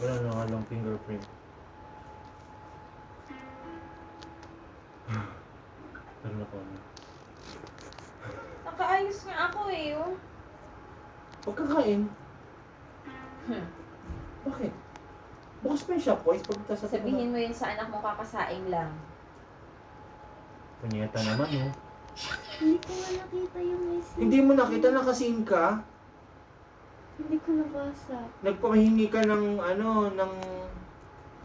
Wala na nga lang fingerprint. Pero na po ano. Nakaayos nga ako eh, oh. Huwag kakain. Bakit? Bukas pa yung Shopwise pagpunta sa Sabihin mo yun sa anak mo, kakasaing lang. Punyeta naman, no? Hindi ko nga nakita yung message. Hindi mo nakita, nakasin ka. Hindi ko nabasa. Nagpahingi ka ng ano,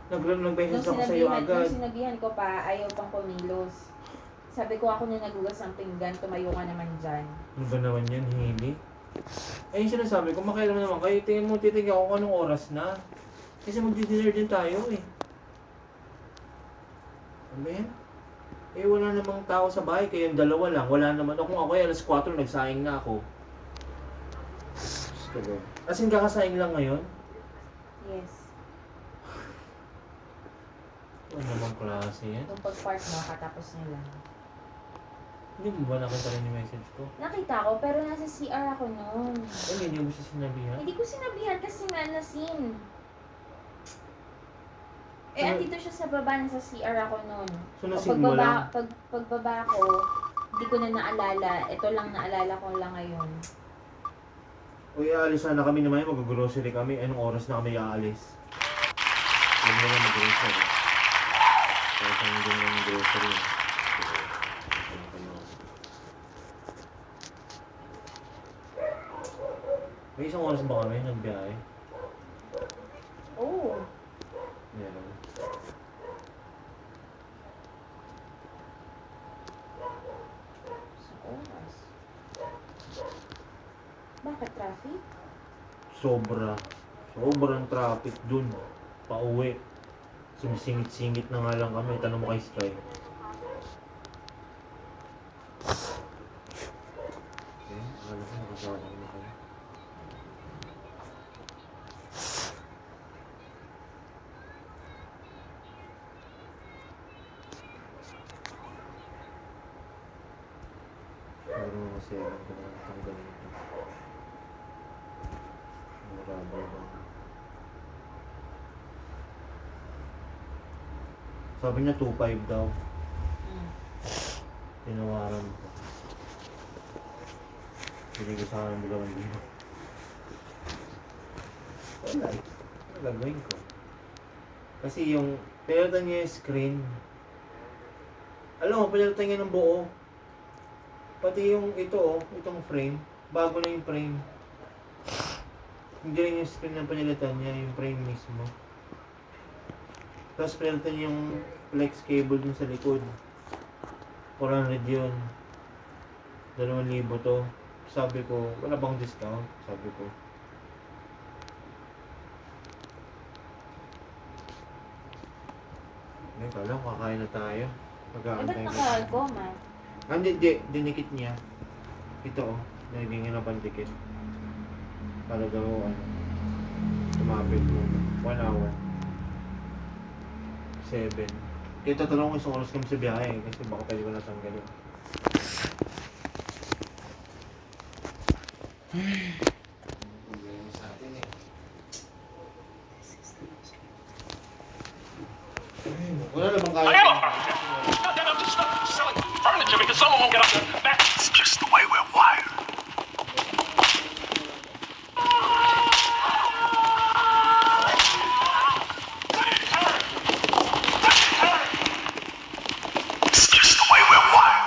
nag-message ako sa'yo agad. Nung sinabihan ko pa, ayaw pang kumilos. Sabi ko ako na nagugas ng pinggan, tumayo ka naman dyan. Ano ba naman yan, Hili? Eh, yung sinasabi ko, makailan naman kayo, tingin mo, titigyan ako kung anong oras na. Kasi magdi-dinner din tayo eh. Ano ba yan? Eh, wala namang tao sa bahay, kayong dalawa lang. Wala naman. Kung ako ay alas 4, nagsaing na ako. As in, kakasaing lang ngayon? Yes. Ano namang klase yan? Nung pag-park mo, katapos niya lang. Hindi mo ba nakita rin yung message ko? Nakita ko, pero nasa CR ako noon. Eh, hindi mo siya sinabihan? Hindi ko sinabihan kasi nga nasin. Eh, So, andito siya sa baba, nasa CR ako noon. So, nasin mo lang? Pagbaba ko, hindi ko na naalala. Ito lang naalala ko lang ngayon. Uy, aalis sana kami naman, mag-grocery kami. Anong oras na kami aalis? Huwag na lang mag-grocery. Kaya sa hindi na mag-grocery. May isang oras ba kami nagbiyahe? Oh, Meron. sa oras. Bakit traffic? Sobrang traffic dun. Pauwi. Sumisingit-singit na nga lang kami. Tanong mo kay Sky. Okay, alam ko nakasama na kayo. Siguro kasi alam ko na tanggalin ito. Marami na. Sabi niya 2.5 daw. Tinawaran ko. Binigay sa akin ng 2,000. Wala eh. Ano gagawin ko? Kasi yung pinalitan niya yung screen. Alam mo, pinalitan niya ng buo. Pati yung ito oh, itong frame. Bago na yung frame. Hindi lang yung screen na pinalitan niya, yung frame mismo. Tapos pinalitan niya yung flex cable dun sa likod. 400 yun. 2,000 to. Sabi ko, wala bang discount? Sabi ko. Ngayon ka lang, kakain na tayo. Eh, ba't Mag-aantay ko. naka-goma? Hindi, dinikit niya. Ito oh, naging na pandikit. Para daw, ano, tumapit mo. 1 hour. 7. Kaya tatanong ko isang oras kami sa biyahe kasi baka pwede ko natanggalin. Problema sa atin eh. Wala na bang kaya? Goddamn, I'm just stuck selling furniture because someone won't get up there. That's just the way we're wired. It's just the way we're wired.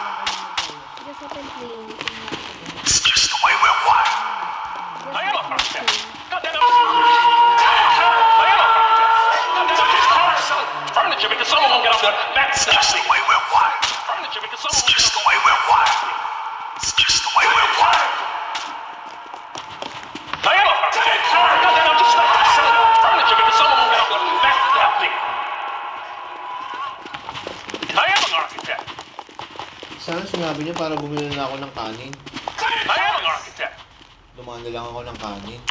Just open playing. It's just the way we're wired. I am a architect. Goddamn, I am a architect. Selling furniture because someone won't get up there. That's just the way we're wired. Furniture because someone won't get up there. It's just the way we're wired. It's just the way we're wired. I am a architect. Goddamn, I'm just selling furniture because someone won't get up there. That's nothing. I am an architect. Sana sinabi niya para bumili na ako ng kanin. I am an architect. Dumaan na lang ako ng kanin.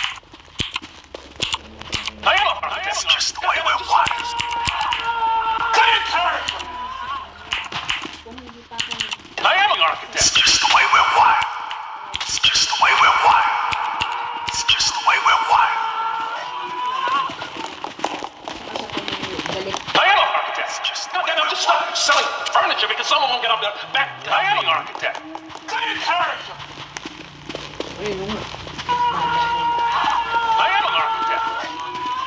I am a architect. It's just the way we're wired. Kung hindi pa ako I am an architect. It's just the way we're wired. It's just the way we're wired. It's just the way we're wired. furniture because someone won't get up there. I am an architect. Ayun nga. I am an architect.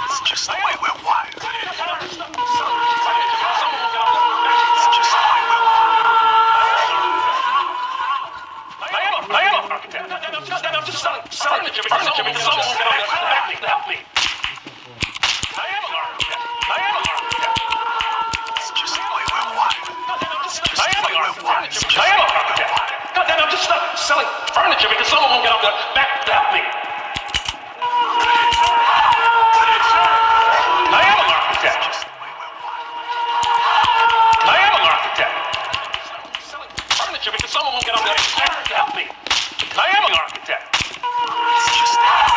It's just the way we're wired. Someone won't get up there. It's just the way we're wired. I am an architect. I'm just selling furniture because someone won't get up there. Help me. I am an architect. I am an architect. It's just the way we're wired. I am an architect. I am an architect. God damn, I'm just selling furniture because someone won't get up there. Help me. I am an architect. I am an architect. Selling furniture because someone won't get up there. Help me. I am an architect. It's just Kaya,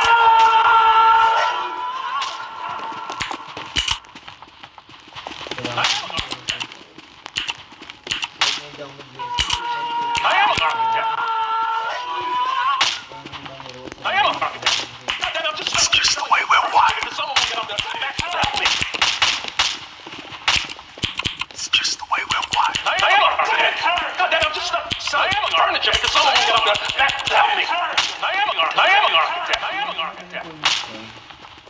I am an architect. huwag mo daw mag-use. I am an architect. I am an architect. God damn, I'm just the way we're wired. Because someone will get up there. Help me. It's just the way we're wired. I am an architect. God damn, I'm just selling furniture because someone will get up there. Help me. I am an architect. I am an architect. I am an architect.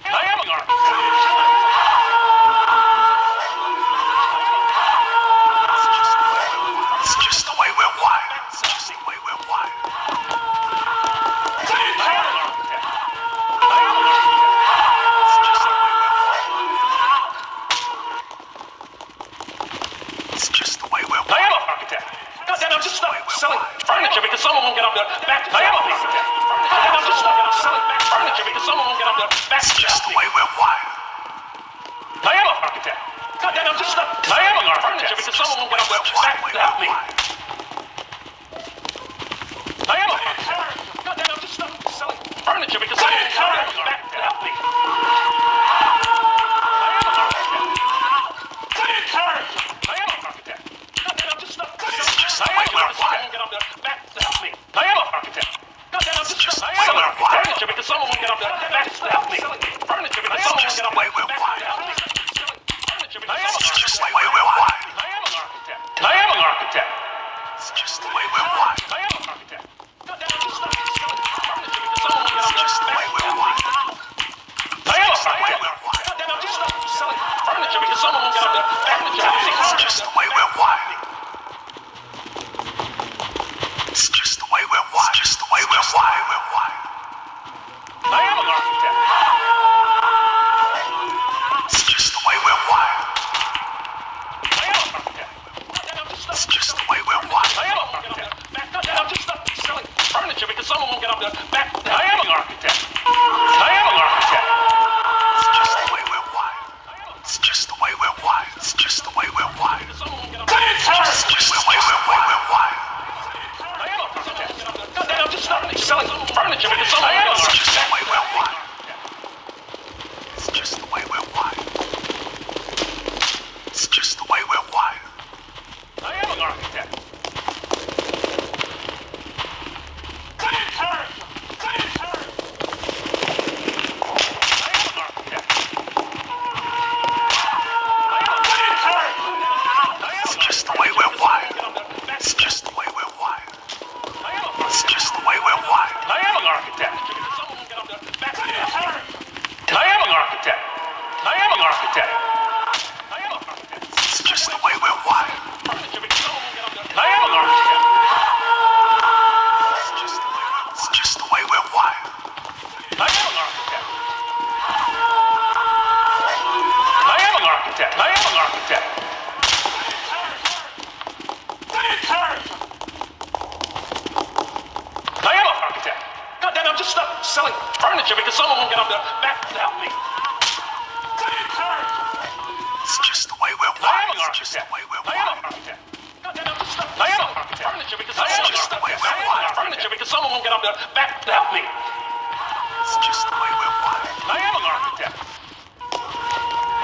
I am an architect. It's just the way we're wired. It's just the way we're wired. I am an architect. I am an architect. It's just the way we're wired. It's just the way we're wired. I am an architect. God damn, I'm just selling furniture because someone won't get up there. I am an architect. God damn, I'm just selling furniture because someone won't get up there. It's just the way we're wired. I am an architect. God damn, I'm just I am an architect because someone won't get up there. Help me. I am an architect. God damn, I'm just selling furniture because someone won't get up there. Help me. I am an architect. I am an architect. God damn, I'm just selling furniture because someone won't get up there. Help me. I am an architect. God damn, I'm just selling furniture because someone won't get up there. Help me. Furniture because someone won't get up there. Help me. I am an architect. It's just the way we're wired. I am an architect. I am an architect. It's just the way we're wired. I am an architect. God damn, I'm just selling furniture because someone will get up there. It's just the way we're wired. I am an architect. God damn, I'm just selling furniture because someone will get up there. It's just the way we're wired. It's just the way we're wired. It's just the way we're wired. I am an architect. It's just the way we're wired. I am an architect. It's just the way we're wired. I am an architect. I'm just selling furniture because someone won't get up there. I am an architect. I am an architect. It's just the way we're wired. It's just the way we're wired. It's just the way we're wired. It's just the way we're wired. I am an architect. God damn, I'm just selling furniture because someone won't get up there. It's just the way we're wired. It's just the way we're wired. It's just the way we're wired. I am an architect. It's just the way we're wired. It's just the way we're wired. It's just the way we're wired. I am an architect. I am an architect. I am an architect. It's just the way we're wired. I am an architect. It's just the way we're wired. I am an architect. I am an architect. I am an architect. I am an architect. God damn, I'm just selling furniture because someone won't get up there. Help me. It's just the way we're wired. I am an architect. I am an architect. God damn, I'm just I am an architect. Furniture because someone won't get up there. Furniture because someone won't get up there. Help me. It's just the way we're wired. I am an architect.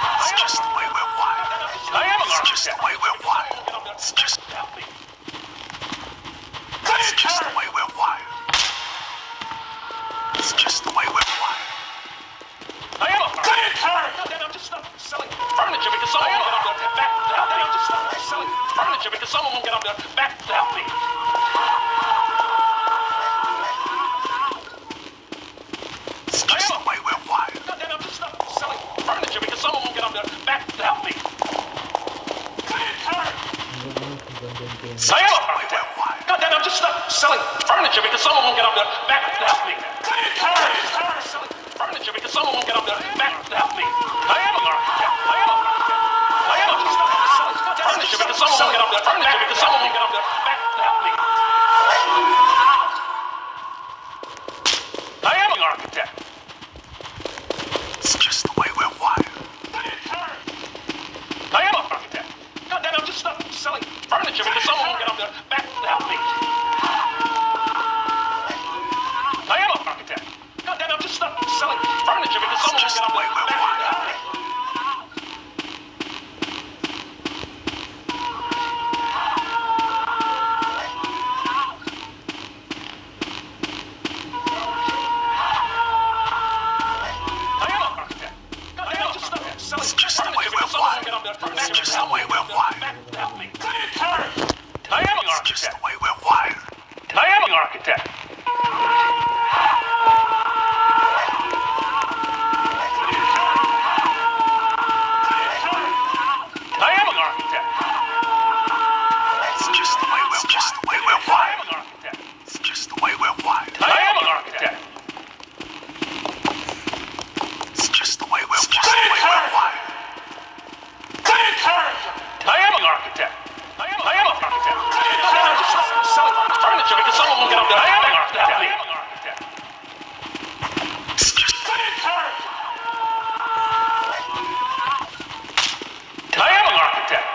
It's just the way we're wired. I am an architect. It's just the way we're wired. It's just help me. It's just the way we're wired. It's just the way we're wired. I am an architect. God damn, I'm just selling furniture because someone won't get up there. God damn, I'm just selling furniture because someone someone won't get up there back to help me. It's just the way we're wired. God damn it, I'm just stuck selling furniture because someone won't get up there back to help me. I am a architect. God damn it, I'm just stuck selling furniture because someone won't get up there back to help me. Selling furniture because someone won't get up there back to help me. I am an architect. I am a architect. I am just stuck selling furniture because someone won't get up there. Furniture because someone won't get up there back to help me. I am an architect. It's just the way we're wired. I am an architect. God damn it, I'm just stuck selling furniture because someone won't get up there back to help me. I am an architect. God damn it, I'm just stuck selling furniture because someone won't get up there back to help me. I am an architect. God damn it, I'm just stuck selling furniture because someone won't get up there back to help me. I am an architect. Just the way we're wired. I am an architect. I am an architect. It's just the way we're wired. I am an architect. It's just the way we're wired. I am an architect. It's just the way we're wired. I am an architect. I am an architect. I'm just selling furniture because someone won't get up there. I am an architect. I am an architect. It's just I am an architect.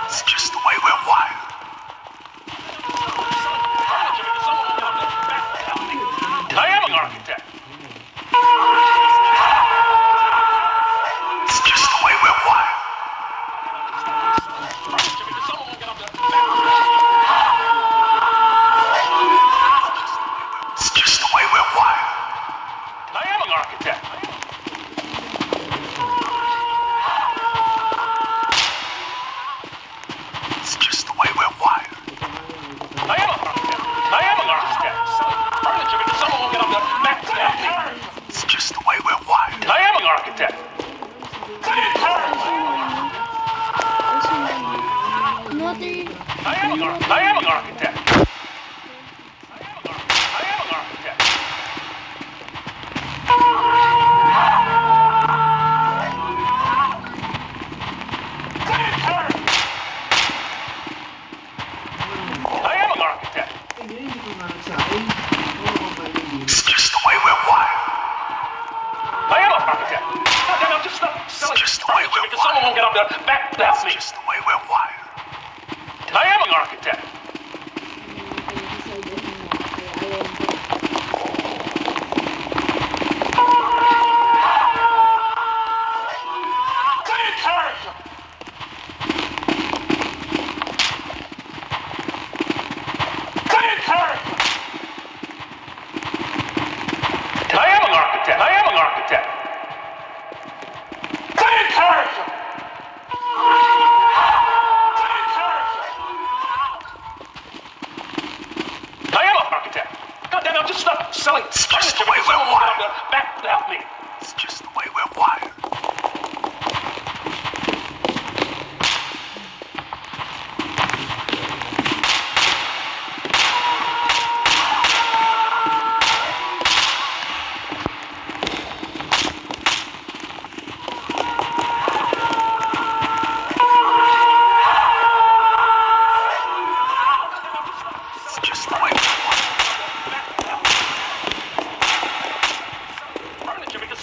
It's just the way we're wired. I am an architect. It's just the way we're wired. It's just the way we're wired. I am an architect. It's just the way we're wired. I am an architect. I am an architect. Selling furniture because someone won't get up there back to help me. It's just the way we're wired. I am an architect. I am an architect. I am an architect. I am an architect. It's just the way we're wired. I am an architect. God damn it, I'm just stuck selling furniture because someone won't get up there back to help me. It's just the way we're wired. I am an architect. I am an architect. I am an architect. I am an architect. God damn it, I'm just stuck selling furniture because someone won't get up there back to help me. It's just the way we're wired. It's just the way we're wired. Furniture because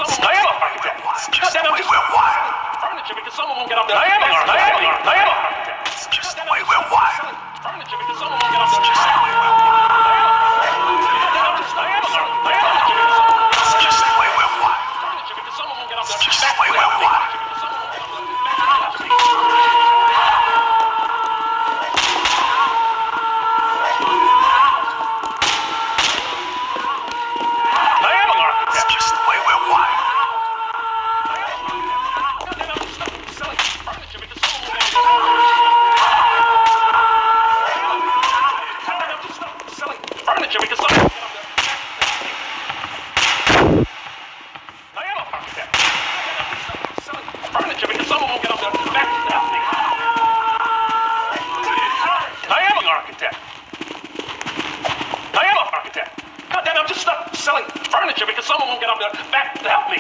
Goddamn, I'm just stuck selling furniture because someone won't get up there back to help me.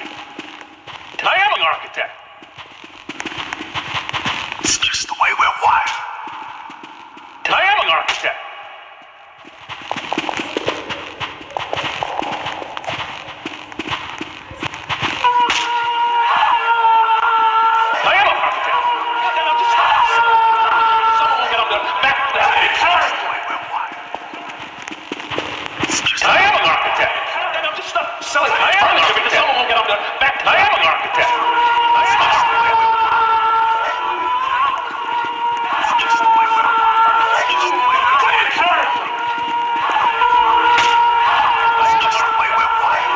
I am an architect. It's just the way we're wired. I am an architect. I am an architect. Goddamn, I'm just stuck selling furniture because someone won't get up there back to help me. It's just the way we're wired. I am an architect. Goddamn, I'm just stuck selling furniture because someone won't get up there back to I am an architect. I am an architect. It's just the way we're wired. It's just the way we're wired. It's just the way we're wired.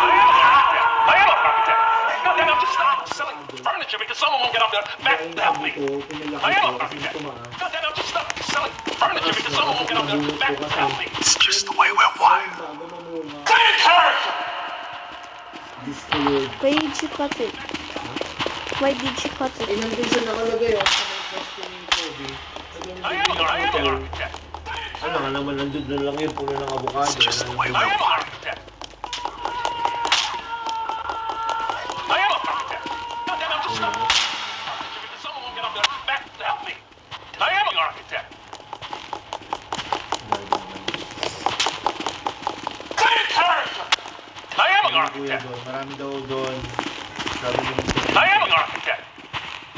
I am an architect. Goddamn, I'm just stuck selling furniture because someone won't get up there back to help me. I am an architect. Goddamn, I'm just stuck selling furniture because someone won't get up there back to help me. It's just the way we're wired. Why did you cut it? Why did you cut it? Nandun siya nakalagay oh. Sa may question ni Kobe. I am an architect. Ano nga naman, nandun na lang yun, puno ng avocado. I am an architect. I am an architect. Goddamn, I'm just stuck furniture because someone won't get up there back to help me. I am an architect. I am an architect. Marami daw doon. Sabi mo I am an architect.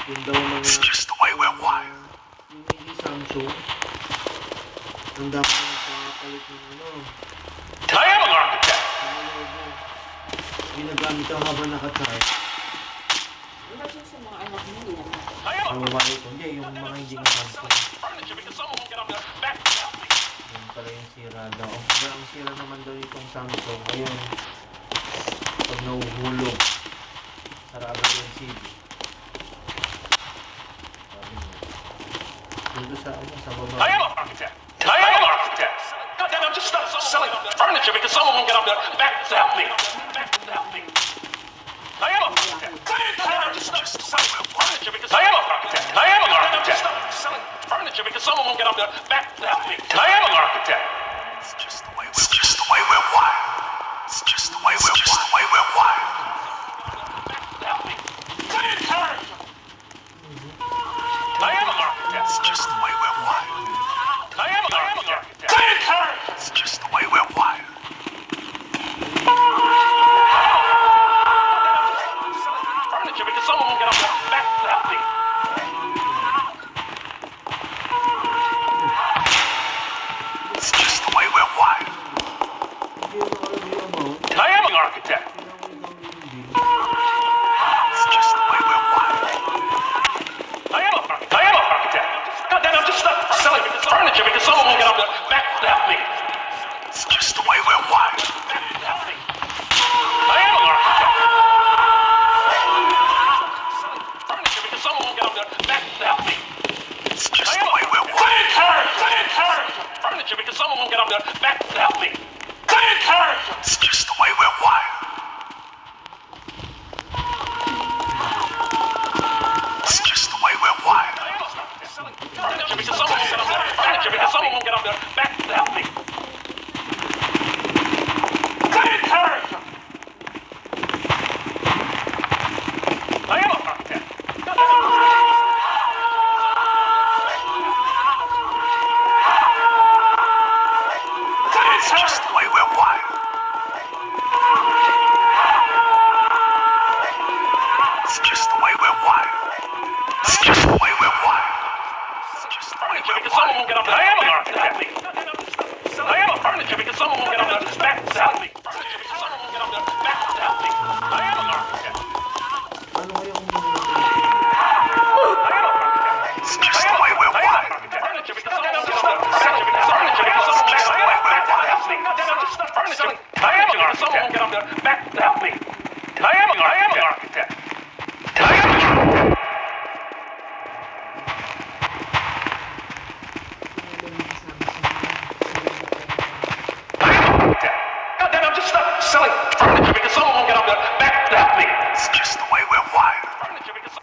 yun daw mga... It's just the way we're wired. Yung hindi Samsung. Ang dapat nagpakapalit ng ano. I am an architect. Ang logo. Ginagamit daw habang naka-charge. Iba siya sa mga anak mo, hindi naman. I am Ang an babae ko. Hindi, yung mga hindi na Samsung. furniture because someone won't get up there back to help me. Yun pala yung sira daw. Pero ang sira naman daw itong Samsung. Ayun. Pag nahuhulog. Sarado yung CD. Sabi niya. Dito sa ano, sa baba. I am an architect. I am an architect. Goddamn, I'm just stuck selling furniture because someone won't get up there back to help me. Back to help me. I am an architect. Goddamn, I'm just stuck selling furniture because I am an architect. I am an architect. Selling furniture because someone won't get up there back to help me. I am an architect. It's just the way we're wired. It's just the way we're wired. Help me. I am an architect. It's just the way we're wired. I am an architect. It's just the way we're wired. Furniture because someone won't get up there back to help me. It's just the way we're wired. Hindi yung nakalagay yung amount. I am an architect. It's just the way we're wired. I am an architect. Goddamn, I'm just stuck selling furniture because someone won't get up there back to help me. It's just the way we're wired. Back to help me. I am an architect. Selling furniture because someone won't get up there back to help me. It's just the way we're wired. Furniture because someone won't get up there back to help me. It's just the way we're wired. It's just the way we're wired. Furniture because someone won't get up there. Furniture because someone won't get up there back to help me. I am an architect. It's just the way we're wired. It's just the way we're wired. It's just the way we're wired. It's just furniture because someone won't get up there. I am an architect. I am a furniture because someone won't get up there back to help me. Furniture because someone won't get up there back to help me. I am an architect. Ano kaya kung I am an architect. It's just the way we're wired. Furniture because someone won't get up there. Furniture because someone won't get up there back to help me. Furniture. I am an architect. Someone won't get up there back to help me. I am an architect. I am an architect. Goddamn, I'm just stuck selling furniture because someone won't get up there back to help me. It's just the way we're wired. Furniture because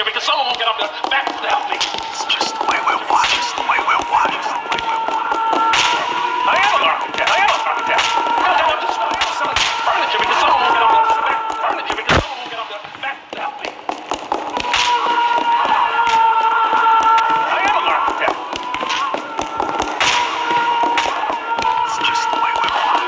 furniture because someone won't get up there back to help me. It's just the way we're wired. Just the way we're wired. I am an architect. I am an architect. God damn, I'm just selling furniture because someone won't get up there back. Furniture because someone won't get up there back to help me. I am an architect. It's just the way we're wired.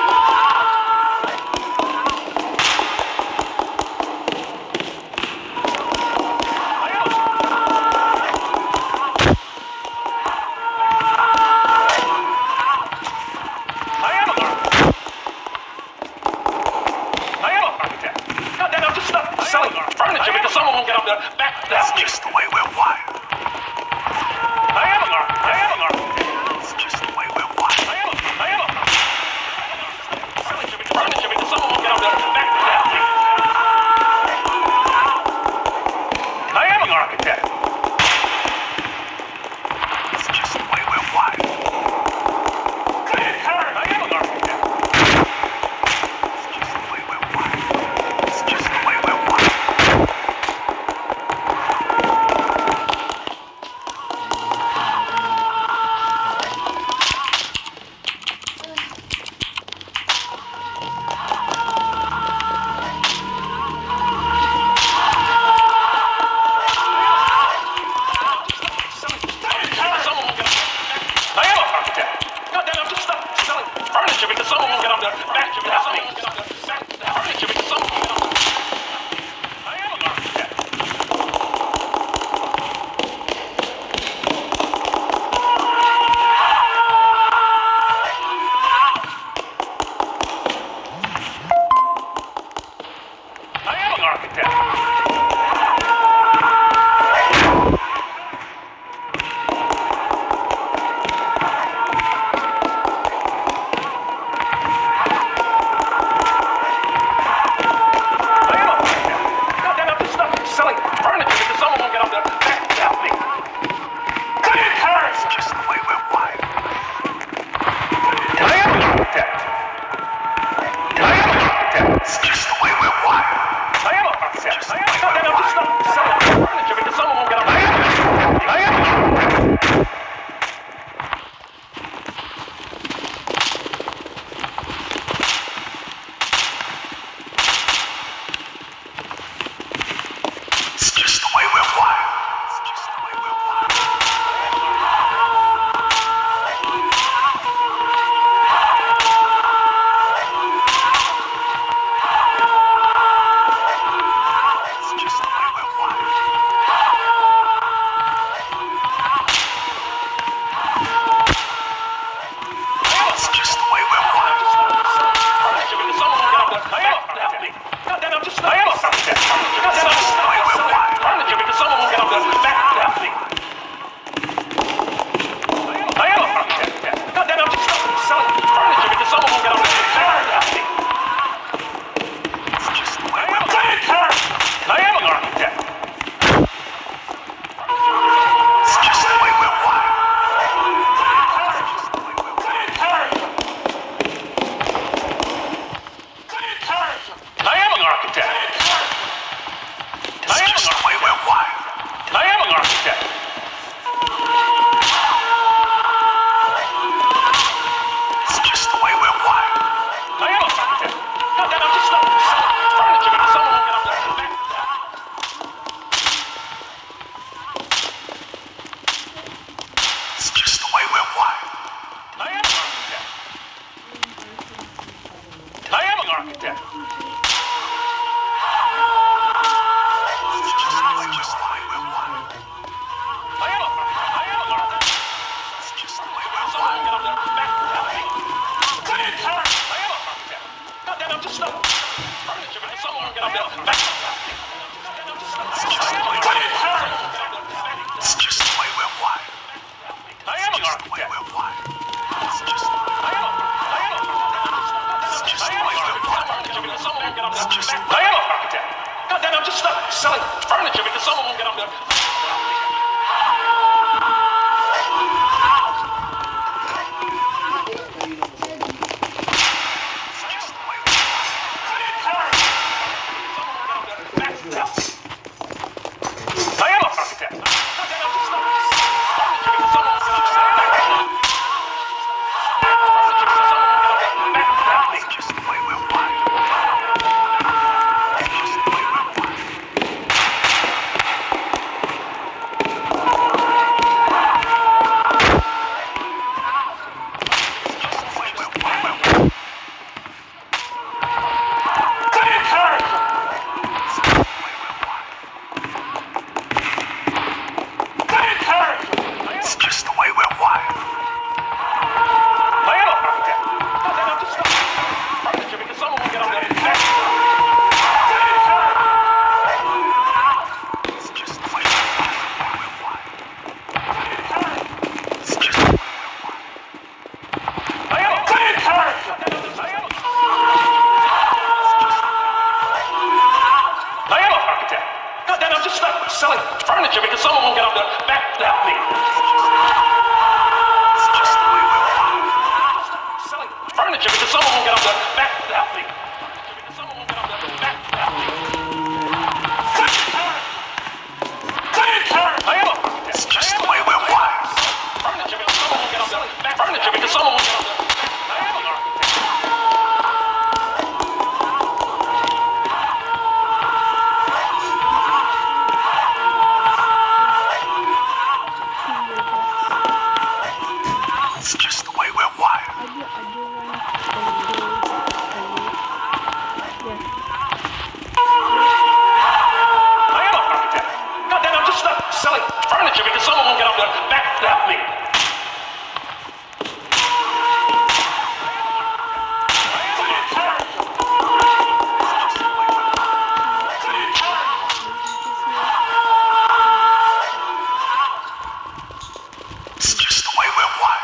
Furniture because someone won't get up there back to help me. It's just the way we're wired. I am an architect. I am an architect. It's just the way we're wired. I am a furniture because someone won't get up there back to help me. I am an architect. It's just the way we're wired. I am an architect. It's just the way we're wired. It's just the way we're wired. I am an architect. God damn, I'm just selling furniture because someone won't get up there back to help me. Furniture because someone won't get up there. I am an architect. I am an architect. Selling furniture because someone won't get up there back to help me. It's just the way we're wired. I am an architect. I am an architect. It's just the way we're wired. I am an architect. I am an architect. I'm just selling furniture because someone won't get up there. I am an architect. It's just the way we're wired. It's just the way we're wired. It's just the way we're wired. It's just the way we're wired. Furniture because someone won't get up there. I am an architect. God damn, I'm just I am an architect. God damn, I'm just the way we're wired. Furniture because someone won't get up there back to help me. I am an architect. God damn, I'm just selling furniture because someone won't get up there back to help me. It's just the way we're wired. I am an architect. It's just the way we're wired. It's just the way we're wired. I am an architect. It's just the way we're wired. I am an architect. It's just the way we're wired. I am an architect. God damn, I'm just selling furniture because someone won't get up there back to help me. It's just the way we're wired. I am an architect. I am an architect. It's just the way we're wired. I am an architect. It's just the way we're wired. Someone get up there back to help me. I am an architect. God damn, I'm just furniture because someone won't get up there back to help me. It's just the way we're wired. It's just the way we're wired. I am an architect. It's just the way we're wired. It's just the way we're wired. I am an architect. God damn, I'm just selling furniture because someone won't get up there. I am a selling furniture because someone won't get up there back to help me. It's just the way we're wired. Selling furniture because someone won't get up there back to help me. Because someone won't get up there back to help me. I am a architect. It's just the way we're wired. Furniture because someone won't get up there back. Furniture because someone won't get up there. I am an architect. It's just the way we're wired. I am an architect. Goddamn, I'm just selling furniture because someone won't get up there back to help me. It's just the way we're wired.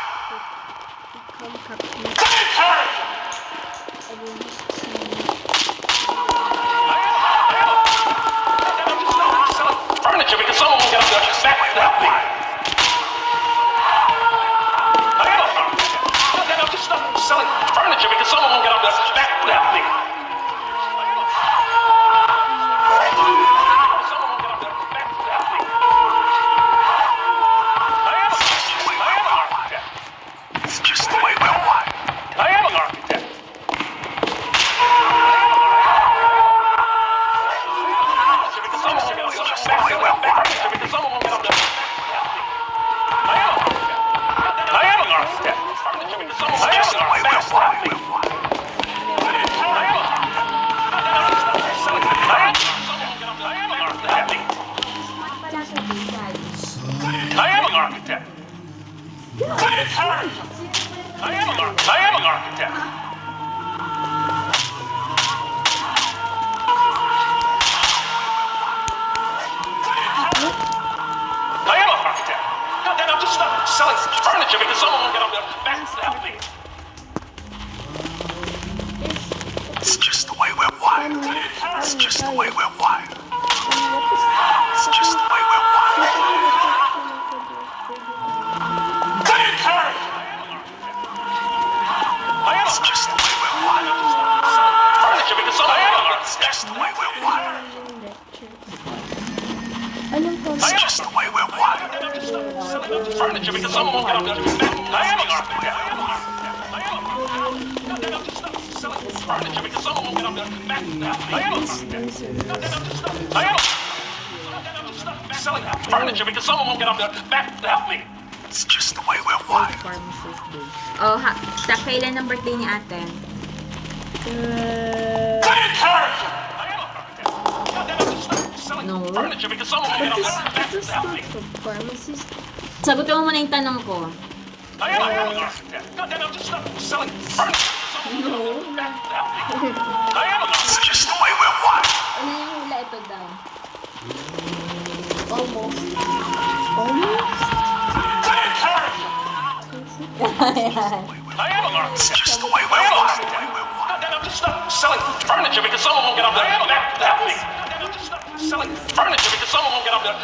Furniture because someone won't get up there back to help me. I am a architect. Goddamn, I'm just selling furniture because someone won't get up there back to help me. Someone won't get up there back to help me. I am an architect. It's just the way we're wired. I am an architect. Someone won't get up there back to help me because someone won't get up there back to help me. I am an architect. Furniture because someone won't get up there back to help me. I am an architect. I am an architect. I am an architect. Goddamn, I'm just selling furniture because someone won't get up there back to help me. It's just the way we're wired. It's just the way we're wired. It's just the way we're wired. It's just the way we're wired. Furniture because someone won't get up there. It's just the way we're wired. It's just the way we're wired. Furniture because someone won't get up there. I am an architect. I am furniture because someone won't get up there. I am an architect. I am selling furniture because someone won't get up there. Back to help me. It's just the way we're wired. Oh, kailan ang birthday ni ate? No. Furniture because someone won't get up there. Back to help me. Sagutin mo muna yung tanong ko. I am an architect. Goddamn, I'm just selling furniture. No. I am an architect. It's just the way we're wired. Ano yung hula ito daw? Almost. I am an architect. It's just the way we're wired. Goddamn, I'm just selling furniture because someone won't get up there. Back to help me. Goddamn, I'm just selling furniture because someone won't get up there.